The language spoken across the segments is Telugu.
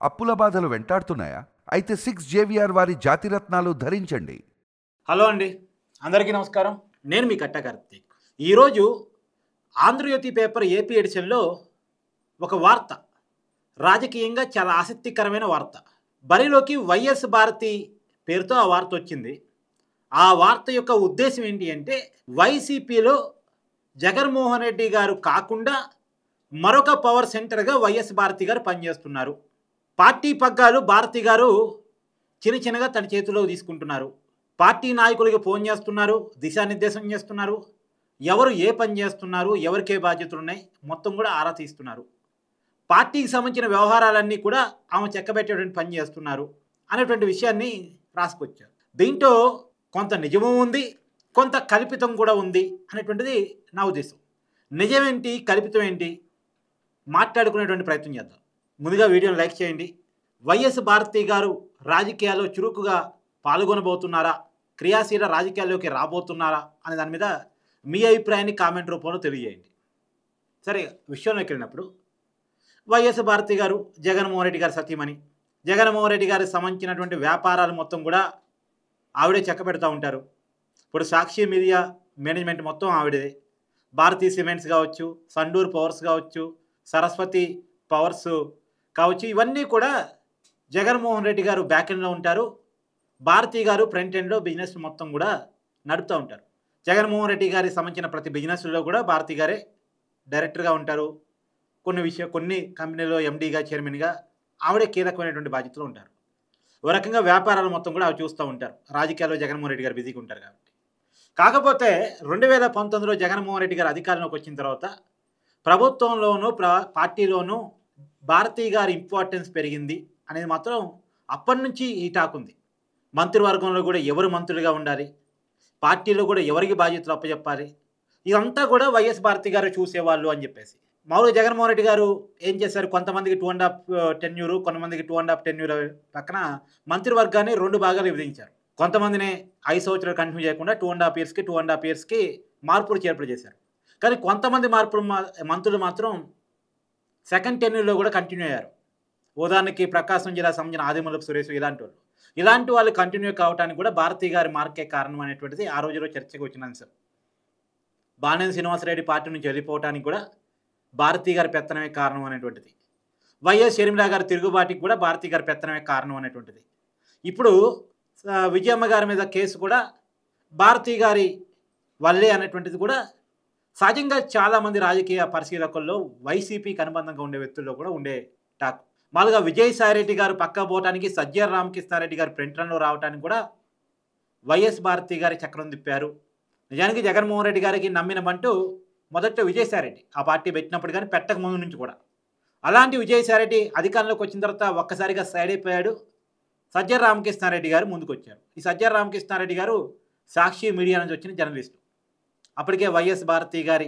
అప్పుల బాధలు వెంటాడుతున్నాయా? అయితే 6 జేవిఆర్ వారి జాతిరత్నాలు ధరించండి. హలో అండి, అందరికీ నమస్కారం. నేను మీ కట్ట కార్తీక్. ఈరోజు ఆంధ్రజ్యోతి పేపర్ ఏపీ ఎడిషన్లో ఒక వార్త, రాజకీయంగా చాలా ఆసక్తికరమైన వార్త. బరిలోకి వైఎస్ భారతి పేరుతో ఆ వార్త వచ్చింది. ఆ వార్త యొక్క ఉద్దేశం ఏంటి అంటే, వైసీపీలో జగన్మోహన్ రెడ్డి గారు కాకుండా మరొక పవర్ సెంటర్గా వైఎస్ భారతి గారు పనిచేస్తున్నారు. పార్టీ పగ్గాలు భారతి గారు చిన్నగా తన చేతిలో తీసుకుంటున్నారు. పార్టీ నాయకులకి ఫోన్ చేస్తున్నారు, దిశానిర్దేశం చేస్తున్నారు, ఎవరు ఏ పని చేస్తున్నారు, ఎవరికే బాధ్యతలు ఉన్నాయి మొత్తం కూడా ఆరా తీస్తున్నారు. పార్టీకి సంబంధించిన వ్యవహారాలన్నీ కూడా ఆమె చెక్కబెట్టేటువంటి పని చేస్తున్నారు అనేటువంటి విషయాన్ని రాసుకొచ్చారు. దీంట్లో కొంత నిజము ఉంది, కొంత కల్పితం కూడా ఉంది అనేటువంటిది నా ఉద్దేశం. నిజమేంటి, కల్పితం ఏంటి మాట్లాడుకునేటువంటి ప్రయత్నం చేద్దాం. ముందుగా వీడియోని లైక్ చేయండి. వైఎస్ భారతి గారు రాజకీయాల్లో చురుకుగా పాల్గొనబోతున్నారా, క్రియాశీల రాజకీయాల్లోకి రాబోతున్నారా అనే దాని మీద మీ అభిప్రాయాన్ని కామెంట్ రూపంలో తెలియజేయండి. సరే, విషయంలోకి వెళ్ళినప్పుడు వైఎస్ భారతి గారు జగన్మోహన్ రెడ్డి గారి సతీమణి. జగన్మోహన్ రెడ్డి గారికి సంబంధించినటువంటి వ్యాపారాలు మొత్తం కూడా ఆవిడే చెక్కబెడతా ఉంటారు. ఇప్పుడు సాక్షి మీడియా మేనేజ్మెంట్ మొత్తం ఆవిడే. భారతీ సిమెంట్స్ కావచ్చు, సండూర్ పవర్స్ కావచ్చు, సరస్వతి పవర్స్ కావచ్చు, ఇవన్నీ కూడా జగన్మోహన్ రెడ్డి గారు బ్యాక్ ఎండ్లో ఉంటారు. భారతి గారు ఫ్రంట్ ఎండ్లో బిజినెస్ మొత్తం కూడా నడుపుతూ ఉంటారు. జగన్మోహన్ రెడ్డి గారికి సంబంధించిన ప్రతి బిజినెస్లో కూడా భారతి గారే డైరెక్టర్గా ఉంటారు. కొన్ని కంపెనీలో ఎండీగా, చైర్మన్గా ఆవిడే కీలకమైనటువంటి బాధ్యతలు ఉంటారు. ఓ రకంగా వ్యాపారాలు మొత్తం కూడా ఆవిడ చూస్తూ ఉంటారు. రాజకీయాల్లో జగన్మోహన్ రెడ్డి గారు బిజీగా ఉంటారు కాబట్టి. కాకపోతే 2019లో జగన్మోహన్ రెడ్డి గారు అధికారంలోకి వచ్చిన తర్వాత ప్రభుత్వంలోనూ పార్టీలోనూ భారతి గారి ఇంపార్టెన్స్ పెరిగింది అనేది మాత్రం అప్పటి నుంచి ఈ టాక్ ఉంది. మంత్రివర్గంలో కూడా ఎవరు మంత్రులుగా ఉండాలి, పార్టీలో కూడా ఎవరికి బాధ్యతలు అప్పచెప్పాలి, ఇదంతా కూడా వైఎస్ భారతి గారు చూసేవాళ్ళు అని చెప్పేసి. మామూలుగా జగన్మోహన్ రెడ్డి గారు ఏం చేశారు, కొంతమందికి 2.5 టెన్యూరు, కొంతమందికి 2.5 టెన్యూర్ పక్కన మంత్రివర్గాన్ని 2 భాగాలు విభజించారు. కొంతమందిని 5 సంవత్సరాలు కంటిన్యూ చేయకుండా 2.5 ఇయర్స్కి మార్పులు చేర్పులు చేశారు. కానీ కొంతమంది మంత్రులు మాత్రం సెకండ్ టెన్యూర్లో కూడా కంటిన్యూ అయ్యారు. ఉదాహరణకి ప్రకాశం జిల్లా సంబంధించిన ఆదిమూలపు సురేష్ ఇలాంటి వాళ్ళు కంటిన్యూ కావడానికి కూడా భారతి గారి మార్కే కారణం అనేటువంటిది ఆ రోజులో చర్చకు వచ్చిన అంశం. బాలినేని శ్రీనివాసరెడ్డి పార్టీ నుంచి వెళ్ళిపోవడానికి కూడా భారతి గారి పెత్తనమే కారణం అనేటువంటిది. వైఎస్ షర్మిల గారి తిరుగుబాటుకి కూడా భారతి గారి పెత్తనమే కారణం అనేటువంటిది. ఇప్పుడు విజయమ్మ గారి మీద కేసు కూడా భారతి గారి వల్లే అనేటువంటిది కూడా సహజంగా చాలామంది రాజకీయ పరిశీలకుల్లో వైసీపీకి అనుబంధంగా ఉండే వ్యక్తుల్లో కూడా ఉండే టాక్. మామూలుగా విజయసాయిరెడ్డి గారు పక్క పోవటానికి, సజ్జల రామకృష్ణారెడ్డి గారు ఫ్రంట్ రన్లో రావడానికి కూడా వైఎస్ భారతి గారి చక్రం తిప్పారు. నిజానికి జగన్మోహన్ రెడ్డి గారికి నమ్మిన బంటూ మొదట విజయసాయిరెడ్డి, ఆ పార్టీ పెట్టినప్పుడు కానీ పెట్టక ముందు నుంచి కూడా. అలాంటి విజయసాయిరెడ్డి అధికారంలోకి వచ్చిన తర్వాత ఒక్కసారిగా సైడ్ అయిపోయాడు. సజ్జల రామకృష్ణారెడ్డి గారు ముందుకు వచ్చారు. ఈ సజ్జల రామకృష్ణారెడ్డి గారు సాక్షి మీడియా నుంచి వచ్చిన జర్నలిస్టు. అప్పటికే వైఎస్ భారతి గారి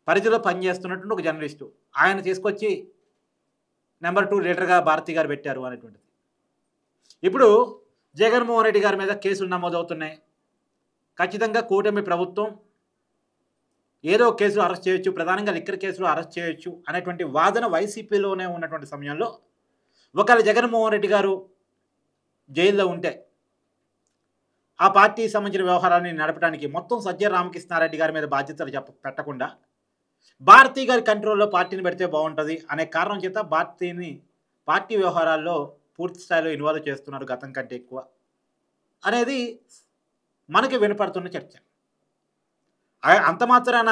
పరిధిలో పనిచేస్తున్నటువంటి ఒక జర్నలిస్టు. ఆయన తీసుకొచ్చి నెంబర్ 2 లీడర్గా భారతి గారు పెట్టారు అనేటువంటిది. ఇప్పుడు జగన్మోహన్ రెడ్డి గారి మీద కేసులు నమోదవుతున్నాయి. ఖచ్చితంగా కూటమి ప్రభుత్వం ఏదో కేసులు అరెస్ట్ చేయొచ్చు, ప్రధానంగా లిక్కర్ కేసులు అరెస్ట్ చేయొచ్చు అనేటువంటి వాదన వైసీపీలోనే ఉన్నటువంటి సమయంలో ఒకవేళ జగన్మోహన్ రెడ్డి గారు జైల్లో ఉంటే ఆ పార్టీకి సంబంధించిన వ్యవహారాన్ని నడపడానికి మొత్తం సజ్జల రామకృష్ణారెడ్డి గారి మీద బాధ్యతలు పెట్టకుండా భారతి గారి కంట్రోల్లో పార్టీని పెడితే బాగుంటుంది అనే కారణం చేత భారతిని పార్టీ వ్యవహారాల్లో పూర్తి స్థాయిలో ఇన్వాల్వ్ చేస్తున్నారు గతం కంటే ఎక్కువ అనేది మనకి వినపడుతున్న చర్చ. అంత మాత్రాన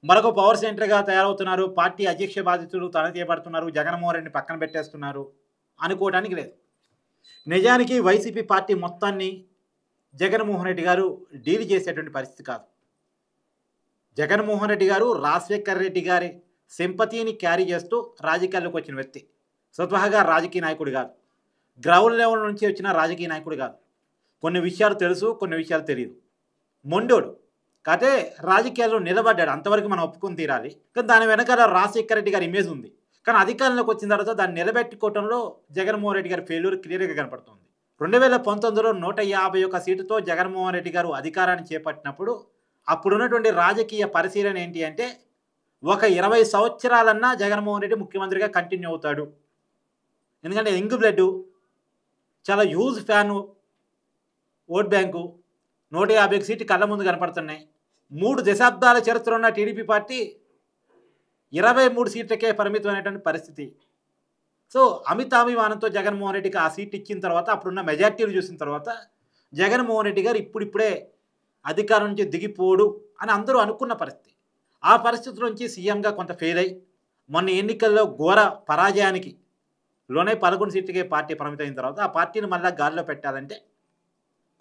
మరొక పవర్ సెంటర్గా తయారవుతున్నారు, పార్టీ అధ్యక్ష బాధ్యతలు తన చేపడుతున్నారు, జగన్మోహన్ రెడ్డిని పక్కన పెట్టేస్తున్నారు అనుకోవడానికి లేదు. నిజానికి వైసీపీ పార్టీ మొత్తాన్ని జగన్మోహన్ రెడ్డి గారు డీల్ చేసేటువంటి పరిస్థితి కాదు. జగన్మోహన్ రెడ్డి గారు రాజశేఖర్ రెడ్డి గారి సింపతిని క్యారీ చేస్తూ రాజకీయాల్లోకి వచ్చిన వ్యక్తి. స్వతహాగా రాజకీయ నాయకుడు కాదు, గ్రౌండ్ లెవెల్ నుంచి వచ్చిన రాజకీయ నాయకుడు కాదు. కొన్ని విషయాలు తెలుసు, కొన్ని విషయాలు తెలియదు. మొండోడు కాదే రాజకీయాల్లో నిలబడ్డాడు, అంతవరకు మనం ఒప్పుకొని తీరాలి. కానీ దాని వెనకాల రాజశేఖర్ రెడ్డి గారి ఇమేజ్ ఉంది. కానీ అధికారంలోకి వచ్చిన తర్వాత దాన్ని నిలబెట్టుకోవడంలో జగన్మోహన్ రెడ్డి గారి ఫెయిల్యూర్ క్లియర్గా కనపడుతుంది. 2019లో 151 సీటుతో జగన్మోహన్ రెడ్డి గారు అధికారాన్ని చేపట్టినప్పుడు అప్పుడున్నటువంటి రాజకీయ పరిశీలన ఏంటి అంటే, ఒక 20 సంవత్సరాలన్నా జగన్మోహన్ రెడ్డి ముఖ్యమంత్రిగా కంటిన్యూ అవుతాడు ఎందుకంటే యంగ్ బ్లడ్, చాలా హ్యూజ్ ఫ్యాను, ఓట్ బ్యాంకు, 150 సీట్లు కళ్ళ ముందు కనపడుతున్నాయి. 3 దశాబ్దాల చరిత్ర ఉన్న టీడీపీ పార్టీ 23 సీట్లకే పరిమితమైనటువంటి పరిస్థితి. సో అమితాభిమానంతో జగన్మోహన్ రెడ్డికి ఆ సీట్ ఇచ్చిన తర్వాత, అప్పుడున్న మెజార్టీలు చూసిన తర్వాత జగన్మోహన్ రెడ్డి గారు ఇప్పుడిప్పుడే అధికారం నుంచి దిగిపోడు అని అందరూ అనుకున్న పరిస్థితి. ఆ పరిస్థితి నుంచి సీఎంగా కొంత ఫెయిల్ అయ్యి మొన్న ఎన్నికల్లో ఘోర పరాజయానికి లోనే 11 సీట్లకే పార్టీ పరిమితమైన తర్వాత ఆ పార్టీని మళ్ళీ గాలిలో పెట్టాలంటే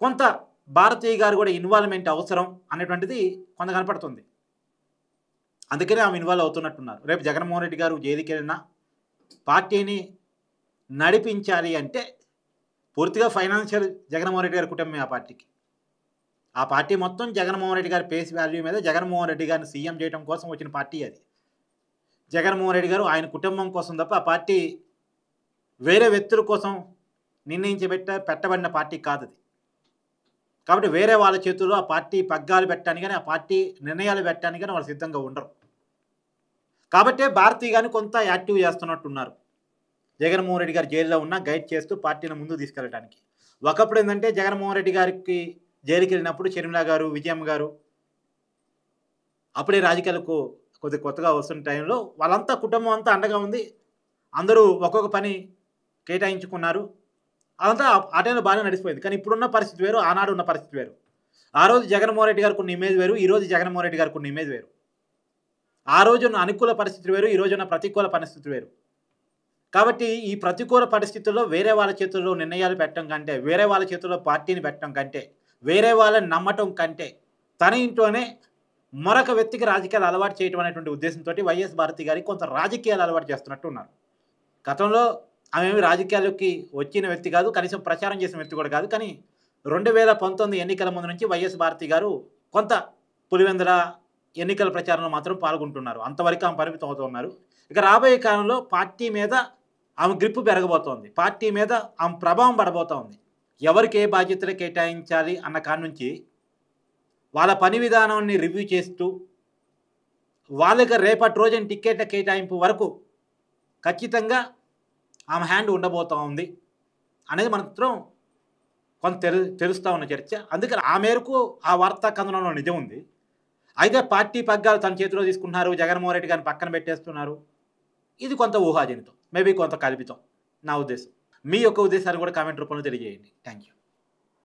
కొంత భారతీయ గారు కూడా ఇన్వాల్వ్మెంట్ అవసరం అనేటువంటిది కొంత కనపడుతుంది. అందుకనే ఆమె ఇన్వాల్వ్ అవుతున్నట్టున్నారు. రేపు జగన్మోహన్ రెడ్డి గారు జైలుకి వెళ్ళినా పార్టీని నడిపించాలి అంటే పూర్తిగా ఫైనాన్షియల్ జగన్మోహన్ రెడ్డి గారి కుటుంబమే ఆ పార్టీకి. ఆ పార్టీ మొత్తం జగన్మోహన్ రెడ్డి గారి ఫేస్ వాల్యూ మీద జగన్మోహన్ రెడ్డి గారిని సీఎం చేయడం కోసం వచ్చిన పార్టీ అది. జగన్మోహన్ రెడ్డి గారు ఆయన కుటుంబం కోసం తప్ప ఆ పార్టీ వేరే వ్యక్తుల కోసం పెట్టబడిన పార్టీ కాదు అది. కాబట్టి వేరే వాళ్ళ చేతుల్లో ఆ పార్టీ పగ్గాలు పెట్టడానికి కానీ, ఆ పార్టీ నిర్ణయాలు పెట్టడానికి కానీ వాళ్ళు సిద్ధంగా ఉండరు. కాబట్టే భారతీయ గారిని కొంత యాక్టివ్ చేస్తున్నట్టున్నారు. జగన్మోహన్ రెడ్డి గారు జైల్లో ఉన్న గైడ్ చేస్తూ పార్టీని ముందుకు తీసుకెళ్ళడానికి. ఒకప్పుడు ఏంటంటే జగన్మోహన్ రెడ్డి గారికి జైలుకి వెళ్ళినప్పుడు షర్మిల గారు, విజయమ్మ గారు అప్పుడే రాజకీయాలకు కొత్తగా వస్తున్న టైంలో వాళ్ళంతా కుటుంబం అంతా అండగా ఉంది. అందరూ ఒక్కొక్క పని కేటాయించుకున్నారు. అదంతా ఆ టైంలో బాగానే నడిచిపోయింది. కానీ ఇప్పుడున్న పరిస్థితి వేరు, ఆనాడు ఉన్న పరిస్థితి వేరు. ఆ రోజు జగన్మోహన్ రెడ్డి గారికి ఉన్న ఇమేజ్ వేరు, ఈరోజు జగన్మోహన్ రెడ్డి గారికి ఉన్న ఇమేజ్ వేరు. ఆ రోజున్న అనుకూల పరిస్థితి వేరు, ఈ రోజున్న ప్రతికూల పరిస్థితి వేరు. కాబట్టి ఈ ప్రతికూల పరిస్థితుల్లో వేరే వాళ్ళ చేతుల్లో నిర్ణయాలు పెట్టడం కంటే, వేరే వాళ్ళ చేతుల్లో పార్టీని పెట్టడం కంటే, వేరే వాళ్ళని నమ్మటం కంటే తన ఇంట్లోనే మరొక వ్యక్తికి రాజకీయాలు అలవాటు చేయడం అనేటువంటి ఉద్దేశంతో వైఎస్ భారతి గారికి కొంత రాజకీయాలు అలవాటు చేస్తున్నట్టు ఉన్నారు. గతంలో ఆమె రాజకీయాల్లోకి వచ్చిన వ్యక్తి కాదు, కనీసం ప్రచారం చేసిన వ్యక్తి కూడా కాదు. కానీ 2019 ఎన్నికల ముందు నుంచి వైఎస్ భారతి గారు కొంత పులివెందుల ఎన్నికల ప్రచారంలో మాత్రం పాల్గొంటున్నారు. అంతవరకు ఆమె పరిమితం అవుతున్నారు. ఇక రాబోయే కాలంలో పార్టీ మీద ఆమె గ్రిప్పు పెరగబోతోంది. పార్టీ మీద ఆమె ప్రభావం పడబోతోంది. ఎవరికి ఏ బాధ్యతలు కేటాయించాలి అన్న కాడి నుంచి వాళ్ళ పని విధానాన్ని రివ్యూ చేస్తూ వాళ్ళకి రేపటి రోజున టికెట్ల కేటాయింపు వరకు ఖచ్చితంగా ఆమె హ్యాండ్ ఉండబోతూ ఉంది అనేది మాత్రం కొంత తెలుస్తూ ఉన్న చర్చ. అందుకని ఆ మేరకు ఆ వార్తా కథనంలో నిజం ఉంది. అయితే పార్టీ పగ్గాలు తన చేతిలో తీసుకుంటున్నారు, జగన్మోహన్ రెడ్డి గారిని పక్కన పెట్టేస్తున్నారు. ఇది కొంత ఊహాజనితం, మేబీ కొంత కల్పితం నా ఉద్దేశం. మీ యొక్క ఉద్దేశాన్ని కూడా కామెంట్ రూపంలో తెలియజేయండి. Thank you.